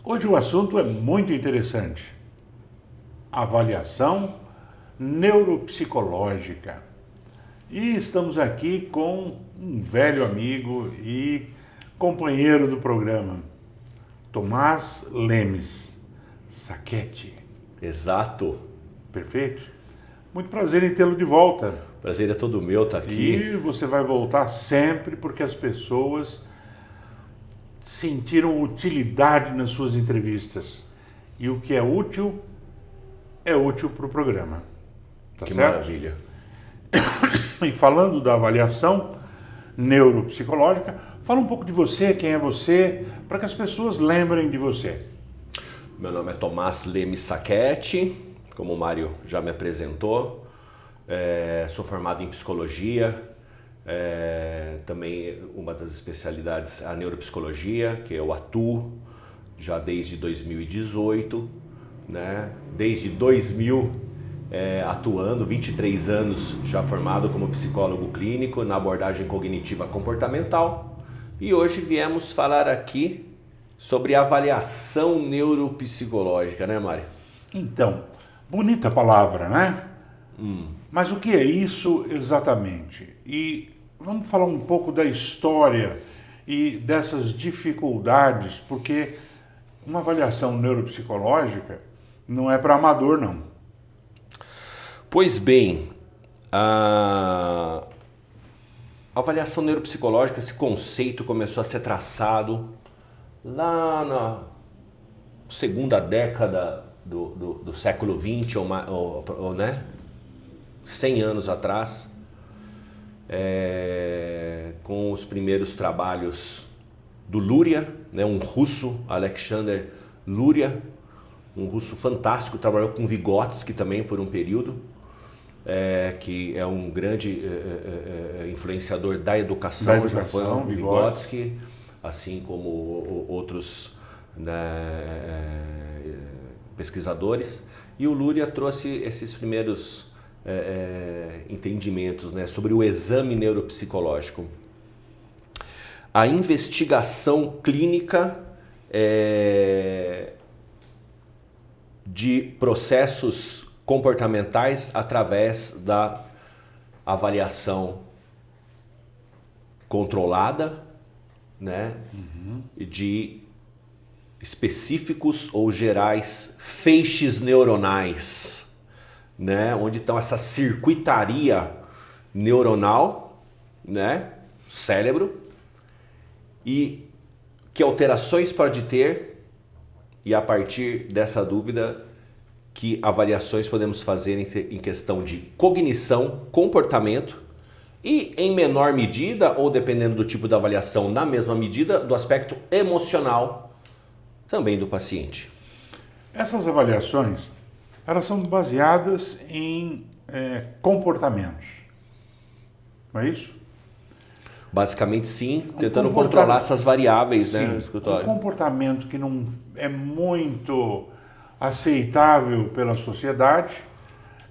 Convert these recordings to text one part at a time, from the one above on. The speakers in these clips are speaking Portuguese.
Hoje o assunto é muito interessante. Avaliação neuropsicológica. E estamos aqui com um velho amigo e companheiro do programa, Tomás Lemes Sacchetti. Exato. Perfeito? Muito prazer em tê-lo de volta. Prazer é todo meu estar aqui. E você vai voltar sempre porque as pessoas sentiram utilidade nas suas entrevistas. E o que é útil para o programa. Tá Que certo? maravilha. E falando da avaliação neuropsicológica, fala um pouco de você, quem é você, para que as pessoas lembrem de você. Meu nome é Tomás Lemes Sacchetti, como o Mário já me apresentou. Sou formado em psicologia, também uma das especialidades é a neuropsicologia, que eu atuo já desde 2018, né? Desde 2000 atuando, 23 anos já formado como psicólogo clínico na abordagem cognitiva comportamental, e hoje viemos falar aqui sobre avaliação neuropsicológica, né, Mário? Então, bonita palavra, né? Mas o que é isso exatamente? E vamos falar um pouco da história e dessas dificuldades, porque uma avaliação neuropsicológica não é para amador, não. Pois bem, a avaliação neuropsicológica, esse conceito começou a ser traçado lá na segunda década do século XX, né? 100 anos atrás, com os primeiros trabalhos do Luria, né? Um russo, Alexander Luria, um russo fantástico, trabalhou com Vygotsky também por um período, que é um grande influenciador da educação, já foi um Vygotsky, assim como outros, né, pesquisadores. E o Luria trouxe esses primeiros entendimentos, né, sobre o exame neuropsicológico. A investigação clínica de processos comportamentais através da avaliação controlada, né, de específicos ou gerais feixes neuronais, né, onde estão essa circuitaria neuronal, né, cérebro, e que alterações pode ter, e a partir dessa dúvida, que avaliações podemos fazer em questão de cognição, comportamento e, em menor medida, ou dependendo do tipo da avaliação, na mesma medida, do aspecto emocional também do paciente. Essas avaliações, elas são baseadas em comportamentos, não é isso? Basicamente sim, tentando controlar essas variáveis, né, no escritório. Um comportamento que não é muito aceitável pela sociedade,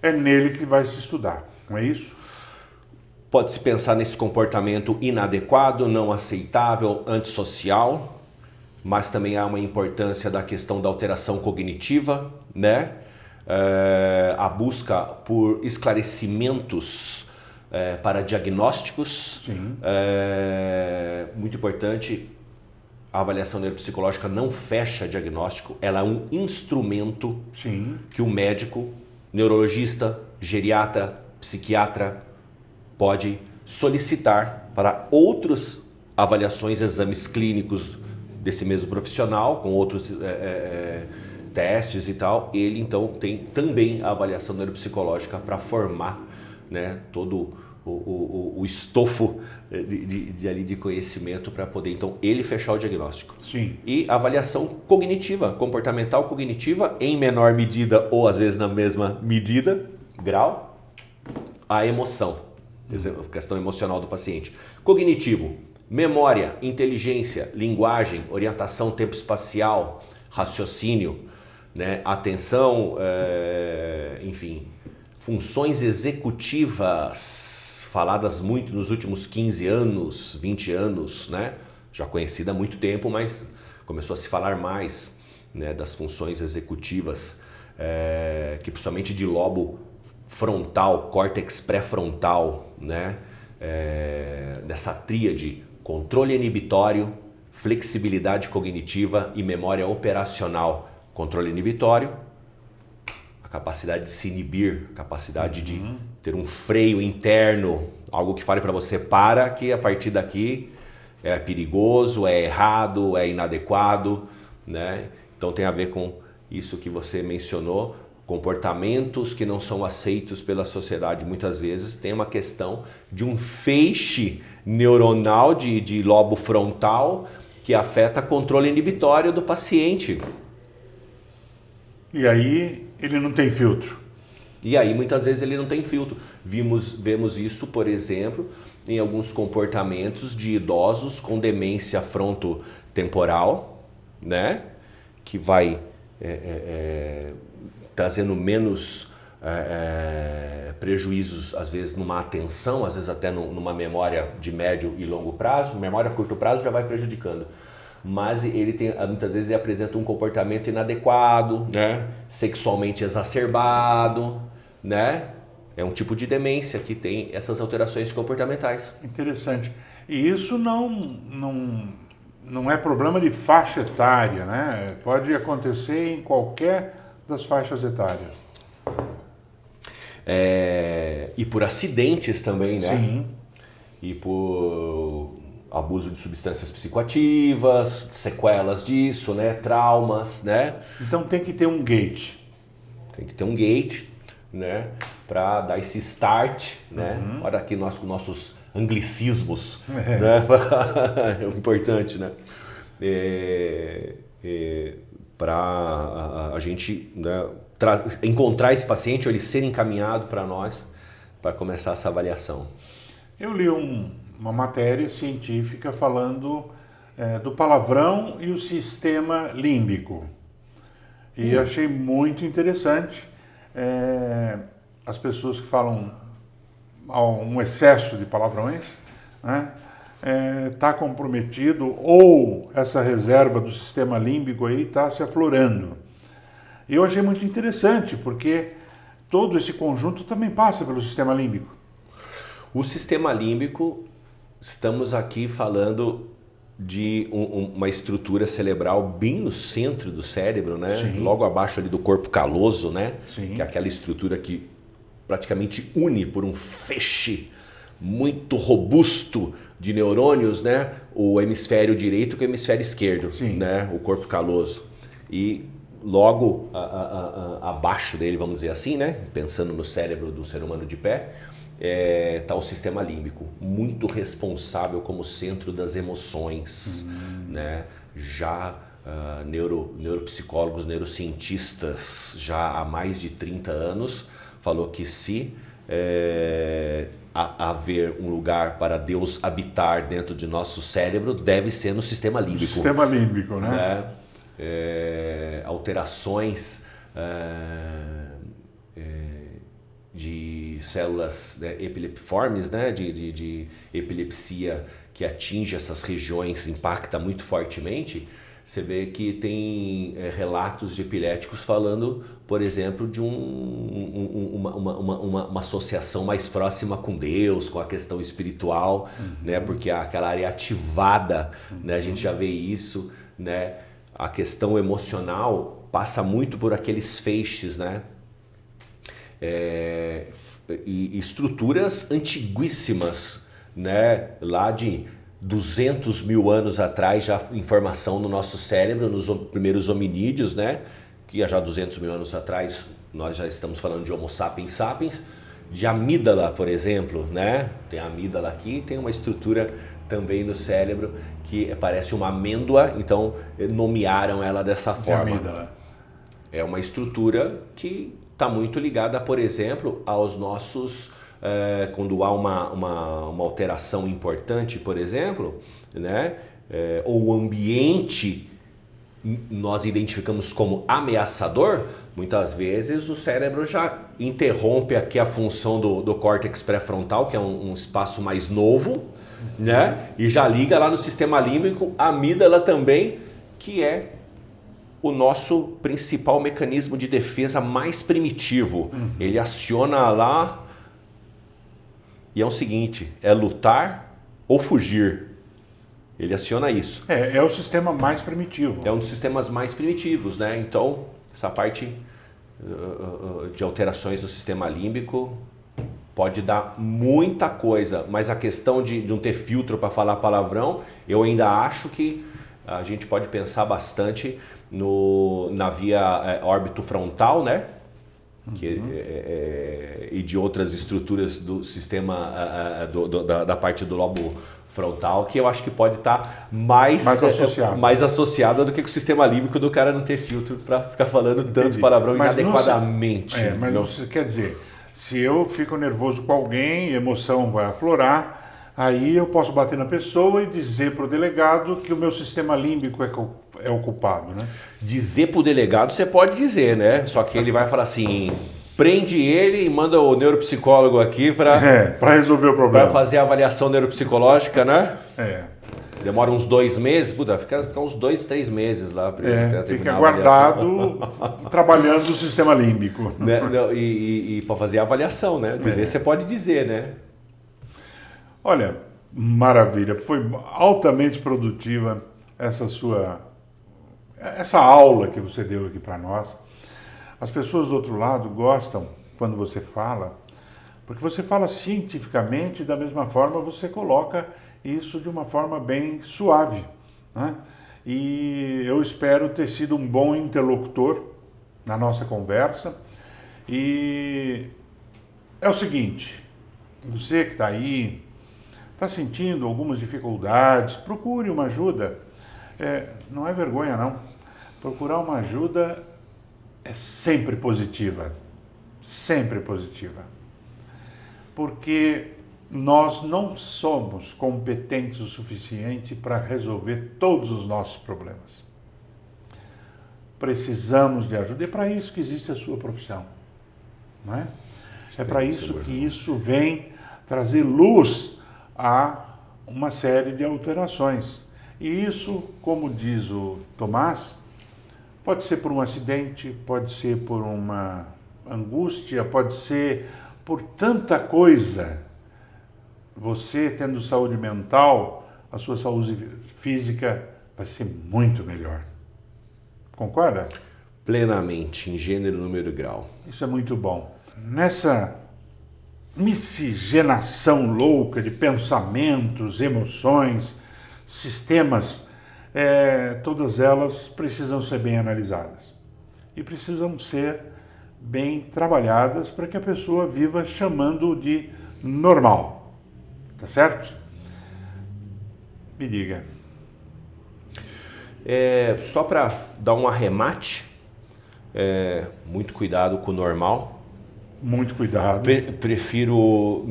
é nele que vai se estudar, não é isso? Pode-se pensar nesse comportamento inadequado, não aceitável, antissocial, mas também há uma importância da questão da alteração cognitiva, né? A busca por esclarecimentos para diagnósticos. Sim. Muito importante, a avaliação neuropsicológica não fecha diagnóstico, ela é um instrumento. Sim. Que o médico, neurologista, geriatra, psiquiatra pode solicitar para outras avaliações, exames clínicos desse mesmo profissional, com outros testes e tal. Ele então tem também a avaliação neuropsicológica para formar, né, todo o estofo de conhecimento para poder, então, ele fechar o diagnóstico. Sim. E avaliação cognitiva, comportamental cognitiva, em menor medida ou às vezes na mesma medida, grau, a emoção, a questão emocional do paciente. Cognitivo, memória, inteligência, linguagem, orientação tempo espacial, raciocínio, né, atenção, enfim, funções executivas, faladas muito nos últimos 15 anos, 20 anos, né? Já conhecida há muito tempo, mas começou a se falar mais, né, das funções executivas, que principalmente de lobo frontal, córtex pré-frontal, né, dessa tríade controle inibitório, flexibilidade cognitiva e memória operacional. Controle inibitório, a capacidade de se inibir, a capacidade de ter um freio interno, algo que fale para você para, que a partir daqui é perigoso, é errado, é inadequado, né? Então tem a ver com isso que você mencionou, comportamentos que não são aceitos pela sociedade muitas vezes tem uma questão de um feixe neuronal de lobo frontal que afeta controle inibitório do paciente. E aí ele não tem filtro. E aí muitas vezes ele não tem filtro. Vemos isso, por exemplo, em alguns comportamentos de idosos com demência frontotemporal, né? Que vai trazendo menos prejuízos, às vezes numa atenção, às vezes até numa memória de médio e longo prazo. Memória a curto prazo já vai prejudicando. Mas ele tem, muitas vezes ele apresenta um comportamento inadequado, né? Sexualmente exacerbado, né? É um tipo de demência que tem essas alterações comportamentais. Interessante. E isso não é problema de faixa etária, né? Pode acontecer em qualquer das faixas etárias. E por acidentes também, né? Sim. E por abuso de substâncias psicoativas, sequelas disso, né? Traumas, né? Então tem que ter um gate. Tem que ter um gate, né? Para dar esse start, né? Olha aqui nós com nossos anglicismos, né? É importante, né? Para a gente, né, encontrar esse paciente ou ele ser encaminhado para nós para começar essa avaliação. Eu li uma matéria científica falando do palavrão e o sistema límbico. E achei muito interessante as pessoas que falam um excesso de palavrões, né? Está comprometido ou essa reserva do sistema límbico aí está se aflorando. E eu achei muito interessante porque todo esse conjunto também passa pelo sistema límbico. O sistema límbico, estamos aqui falando de uma estrutura cerebral bem no centro do cérebro, né? Sim. Logo abaixo ali do corpo caloso, né? Sim. Que é aquela estrutura que praticamente une por um feixe muito robusto de neurônios, né? O hemisfério direito com o hemisfério esquerdo, Sim. né? O corpo caloso. E logo abaixo dele, vamos dizer assim, né? Pensando no cérebro do ser humano de pé, está o sistema límbico, muito responsável como centro das emoções, né? Já neuropsicólogos, neurocientistas, já há mais de 30 anos, falou que se haver um lugar para Deus habitar dentro de nosso cérebro, deve ser no sistema límbico. Sistema límbico, né? Alterações de células epileptiformes, né? de epilepsia que atinge essas regiões, impacta muito fortemente. Você vê que tem relatos de epiléticos falando, por exemplo, de uma associação mais próxima com Deus, com a questão espiritual, né? Porque aquela área ativada, né? A gente já vê isso, né? A questão emocional passa muito por aqueles feixes, né? E estruturas antiguíssimas, né? Lá de 200 mil anos atrás, já informação no nosso cérebro, nos primeiros hominídeos, né? Que já 200 mil anos atrás nós já estamos falando de Homo sapiens sapiens, de amígdala, por exemplo, né? Tem a amígdala aqui, tem uma estrutura também no cérebro que parece uma amêndoa, então nomearam ela dessa forma. Amígdala. É uma estrutura que está muito ligada, por exemplo, aos nossos... quando há uma alteração importante, por exemplo, né? Ou o ambiente nós identificamos como ameaçador, muitas vezes o cérebro já interrompe aqui a função do córtex pré-frontal, que é um espaço mais novo, né? E já liga lá no sistema límbico, a amígdala também, que é o nosso principal mecanismo de defesa mais primitivo. Ele aciona lá e é o seguinte, é lutar ou fugir. Ele aciona isso. É o sistema mais primitivo. É um dos sistemas mais primitivos, né? Então, essa parte de alterações do sistema límbico pode dar muita coisa, mas a questão de não ter filtro para falar palavrão, eu ainda acho que a gente pode pensar bastante na via órbito-frontal, né? E de outras estruturas do sistema da parte do lobo frontal, que eu acho que pode estar mais associada do que com o sistema límbico do cara não ter filtro para ficar falando tanto palavrão inadequadamente. Mas você quer dizer, se eu fico nervoso com alguém, emoção vai aflorar, aí eu posso bater na pessoa e dizer para o delegado que o meu sistema límbico é o culpado, né? Dizer para o delegado você pode dizer, né? Só que ele vai falar assim, prende ele e manda o neuropsicólogo aqui para resolver o problema. Para fazer a avaliação neuropsicológica, né? Demora uns 2 meses, fica uns 2, 3 meses lá. Fica guardado trabalhando o sistema límbico. Né? E para fazer a avaliação, né? Dizer você pode dizer, né? Olha, maravilha. Foi altamente produtiva essa aula que você deu aqui para nós. As pessoas do outro lado gostam quando você fala, porque você fala cientificamente e da mesma forma você coloca isso de uma forma bem suave, né? E eu espero ter sido um bom interlocutor na nossa conversa. E é o seguinte, você que está aí, está sentindo algumas dificuldades, procure uma ajuda. Não é vergonha não, procurar uma ajuda é sempre positiva, porque nós não somos competentes o suficiente para resolver todos os nossos problemas. Precisamos de ajuda, é para isso que existe a sua profissão, não é? É para isso que isso vem trazer luz a uma série de alterações. E isso, como diz o Tomás, pode ser por um acidente, pode ser por uma angústia, pode ser por tanta coisa. Você tendo saúde mental, a sua saúde física vai ser muito melhor. Concorda? Plenamente, em gênero, número e grau. Isso é muito bom. Nessa miscigenação louca de pensamentos, emoções, sistemas, todas elas precisam ser bem analisadas e precisam ser bem trabalhadas para que a pessoa viva chamando de normal, tá certo? Me diga. Só para dar um arremate, muito cuidado com o normal. Muito cuidado. Prefiro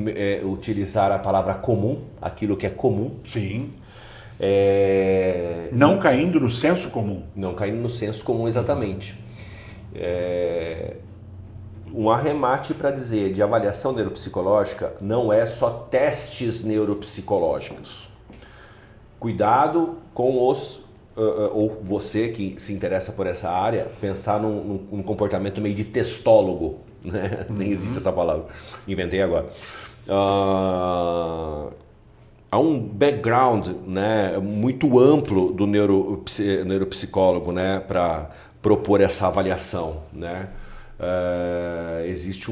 utilizar a palavra comum, aquilo que é comum. Sim. Não caindo no senso comum. Não caindo no senso comum, exatamente. Um arremate para dizer de avaliação neuropsicológica não é só testes neuropsicológicos. Cuidado com ou você que se interessa por essa área, pensar num comportamento meio de testólogo. Né? Nem existe essa palavra, inventei agora. Há um background, né, muito amplo do neuropsicólogo, né, para propor essa avaliação, né? Existe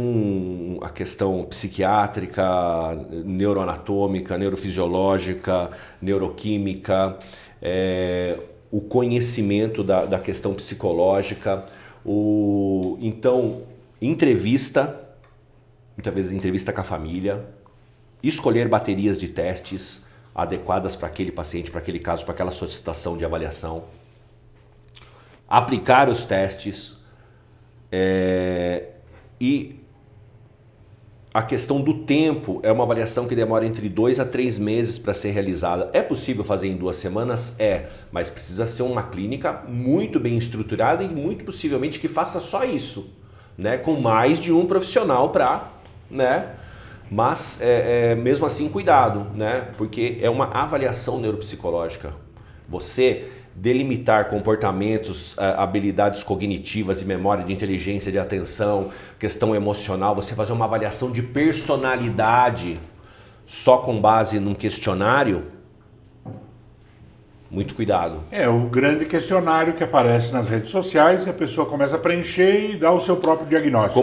a questão psiquiátrica, neuroanatômica, neurofisiológica, neuroquímica, o conhecimento da questão psicológica, então entrevista, muitas vezes entrevista com a família, escolher baterias de testes adequadas para aquele paciente, para aquele caso, para aquela solicitação de avaliação, aplicar os testes e a questão do tempo é uma avaliação que demora entre 2 a 3 meses para ser realizada. É possível fazer em 2 semanas? Mas precisa ser uma clínica muito bem estruturada e muito possivelmente que faça só isso, né? Com mais de um profissional para, né? Mas mesmo assim cuidado, né? Porque é uma avaliação neuropsicológica. Você delimitar comportamentos, habilidades cognitivas e memória de inteligência, de atenção, questão emocional, você fazer uma avaliação de personalidade só com base num questionário, muito cuidado. É o grande questionário que aparece nas redes sociais e a pessoa começa a preencher e dá o seu próprio diagnóstico.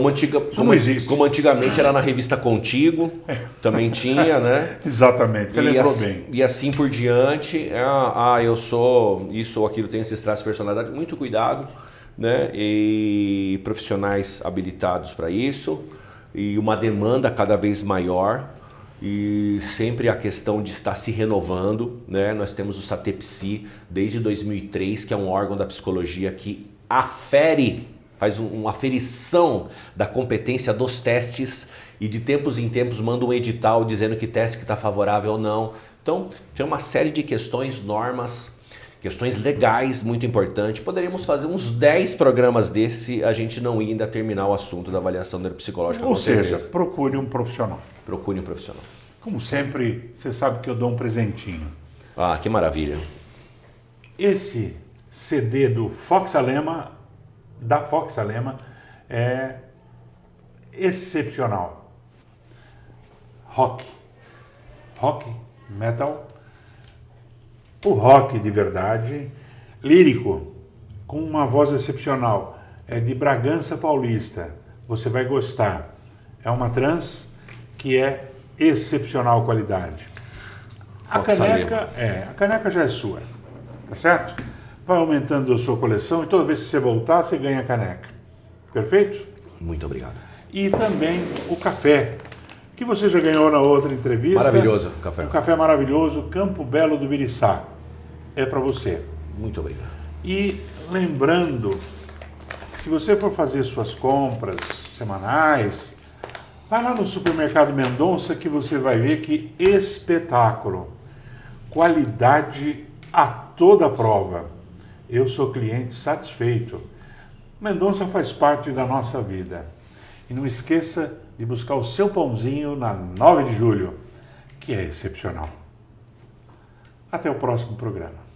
Como antigamente era na revista Contigo, também tinha, né? Exatamente, você lembrou bem. E assim por diante, eu sou isso ou aquilo, tenho esses traços de personalidade, muito cuidado, né? E profissionais habilitados para isso, e uma demanda cada vez maior. E sempre a questão de estar se renovando, né? Nós temos o SATEPSI desde 2003, que é um órgão da psicologia que faz uma aferição da competência dos testes e de tempos em tempos manda um edital dizendo que teste que está favorável ou não. Então tem uma série de questões, normas, questões legais muito importantes. Poderíamos fazer uns 10 programas desse, a gente não ia ainda terminar o assunto da avaliação neuropsicológica. Ou seja, procure um profissional. Procure um profissional. Como sempre, você sabe que eu dou um presentinho. Ah, que maravilha. Esse CD do Fox Alema, da Fox Alema, é excepcional. Rock, metal, o rock de verdade, lírico, com uma voz excepcional. É de Bragança Paulista, você vai gostar. É uma trans que é excepcional qualidade. A caneca já é sua, tá certo? Vai aumentando a sua coleção e toda vez que você voltar, você ganha a caneca. Perfeito? Muito obrigado. E também o café, que você já ganhou na outra entrevista. Maravilhoso o café. Um café maravilhoso, Campo Belo do Biriçá. É para você. Muito obrigado. E lembrando, se você for fazer suas compras semanais, vai lá no Supermercado Mendonça que você vai ver que espetáculo. Qualidade a toda prova. Eu sou cliente satisfeito. Mendonça faz parte da nossa vida. E não esqueça de buscar o seu pãozinho na 9 de julho, que é excepcional. Até o próximo programa.